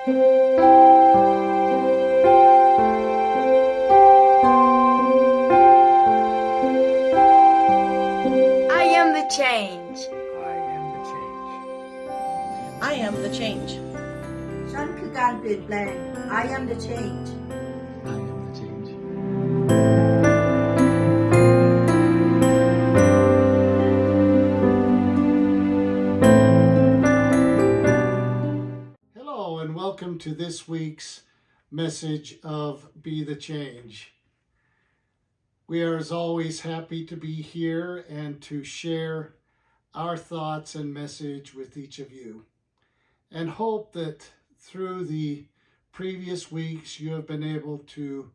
I am the change. I am the change. I am the change. ฉันคือการเปลี่ยนแปลง I am the change I am the change. Hello, and welcome to this week's message of Be the Change. We are, as always, happy to be here and to share our thoughts and message with each of you, and hope that through the previous weeks you have been able to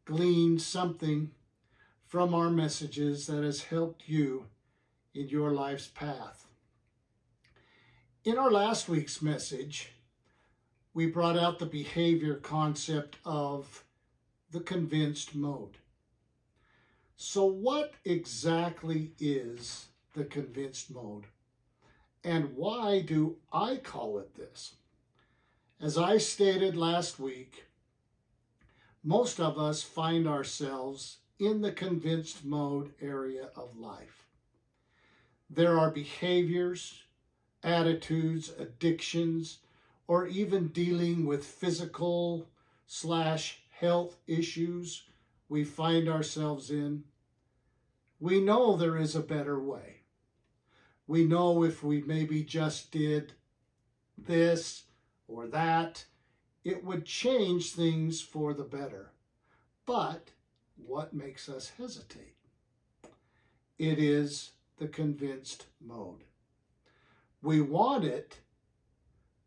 glean something from our messages that has helped you in your life's path. In our last week's message, we brought out the behavior concept of the convinced mode. So what exactly is the convinced mode? And why do I call it this? As I stated last week, most of us find ourselves in the convinced mode area of life. There are behaviors, attitudes, addictions, or even dealing with physical/health issues we find ourselves in. We know there is a better way. We know if we maybe just did this or that, it would change things for the better. But what makes us hesitate? It is the convinced mode. We want it,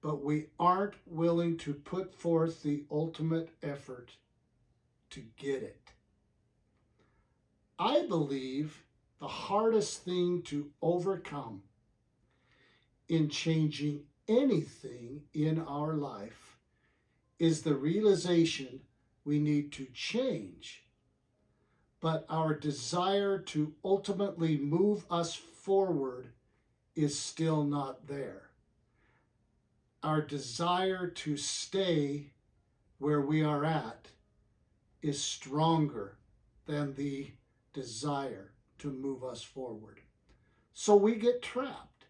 but we aren't willing to put forth the ultimate effort to get it. I believe the hardest thing to overcome in changing anything in our life is the realization we need to change, but our desire to ultimately move us forward is still not there. Our desire to stay where we are at is stronger than the desire to move us forward. So we get trapped,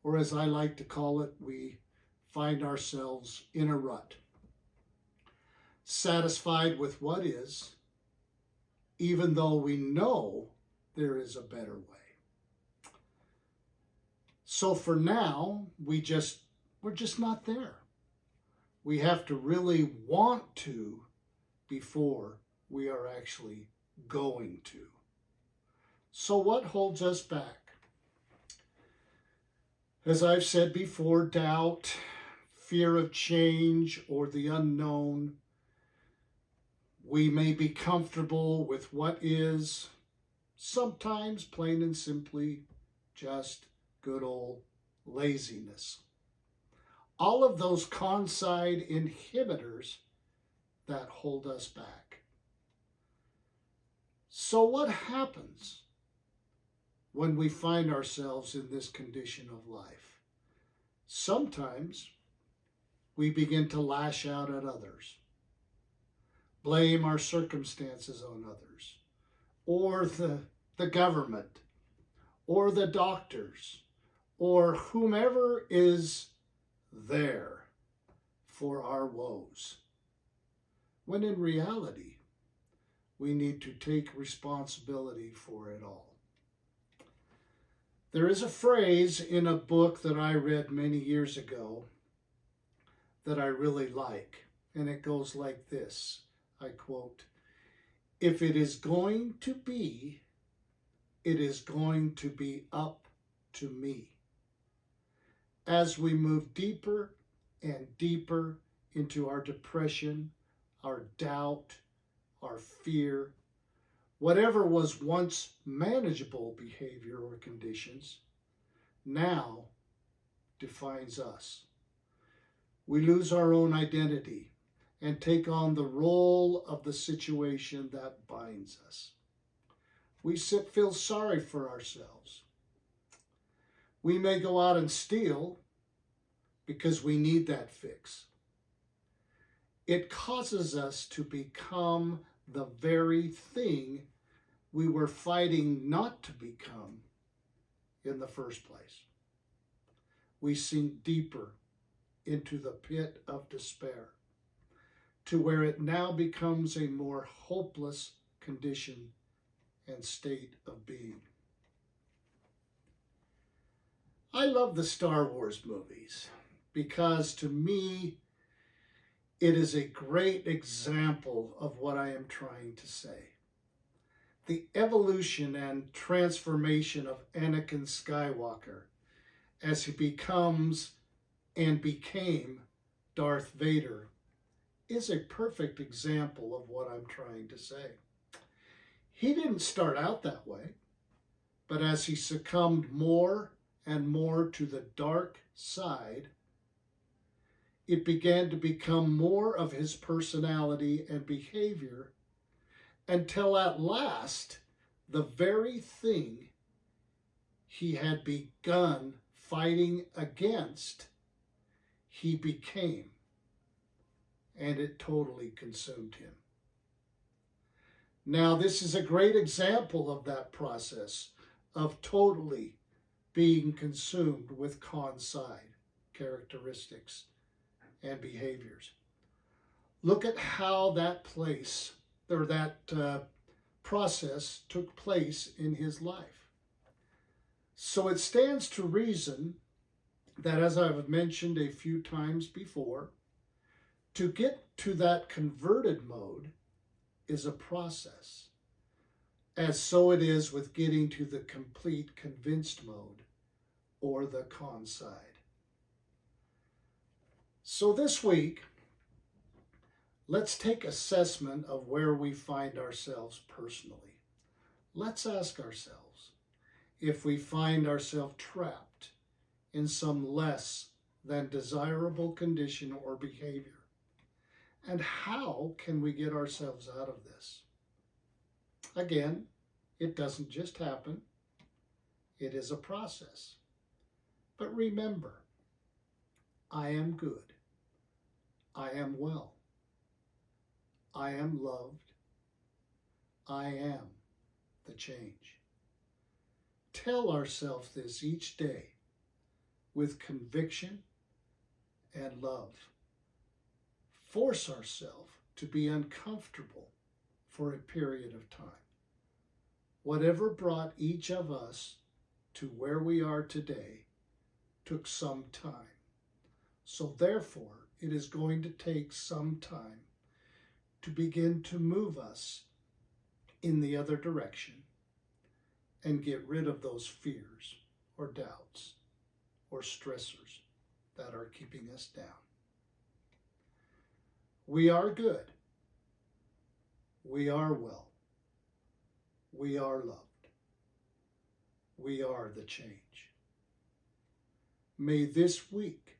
or as I like to call it, we find ourselves in a rut, satisfied with what is, even though we know there is a better way. So for now, we're just not there. We have to really want to before we are actually going to. So what holds us back? As I've said before, doubt, fear of change, or the unknown. We may be comfortable with what is, sometimes plain and simply just good old laziness. All of those con-side inhibitors that hold us back. So what happens when we find ourselves in this condition of life? Sometimes we begin to lash out at others, blame our circumstances on others, or the government, or the doctors, or whomever is there for our woes. When in reality, we need to take responsibility for it all. There is a phrase in a book that I read many years ago that I really like, and it goes like this. I quote, "If it is going to be, it is going to be up to me." As we move deeper and deeper into our depression, our doubt, our fear, whatever was once manageable behavior or conditions, now defines us. We lose our own identity and take on the role of the situation that binds us. We feel sorry for ourselves. We may go out and steal because we need that fix. it causes us to become the very thing we were fighting not to become in the first place. We sink deeper into the pit of despair, to where it now becomes a more hopeless condition and state of being. I love the Star Wars movies because to me, it is a great example of what I am trying to say. The evolution and transformation of Anakin Skywalker as he becomes and became Darth Vader is a perfect example of what I'm trying to say. He didn't start out that way, but as he succumbed more and more to the dark side, it began to become more of his personality and behavior until at last, the very thing he had begun fighting against, he became, and it totally consumed him. Now, this is a great example of that process of totally being consumed with con-side characteristics and behaviors. Look at how that process took place in his life. So it stands to reason that, as I've mentioned a few times before, to get to that converted mode is a process, as so it is with getting to the complete convinced mode or the con side. So this week, let's take assessment of where we find ourselves personally. Let's ask ourselves if we find ourselves trapped in some less than desirable condition or behavior. And how can we get ourselves out of this? Again, it doesn't just happen. It is a process. But remember, I am good. I am well. I am loved. I am the change. Tell ourselves this each day with conviction and love. Force ourselves to be uncomfortable for a period of time. Whatever brought each of us to where we are today took some time. So therefore, it is going to take some time to begin to move us in the other direction and get rid of those fears or doubts or stressors that are keeping us down. We are good. We are well. We are loved. We are the change. May this week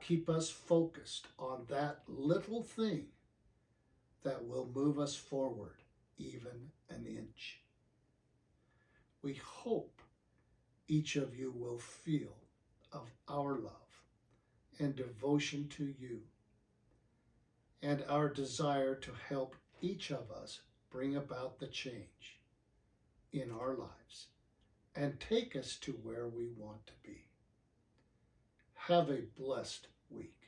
keep us focused on that little thing that will move us forward even an inch. We hope each of you will feel of our love and devotion to you, and our desire to help each of us bring about the change in our lives and take us to where we want to be. Have a blessed week.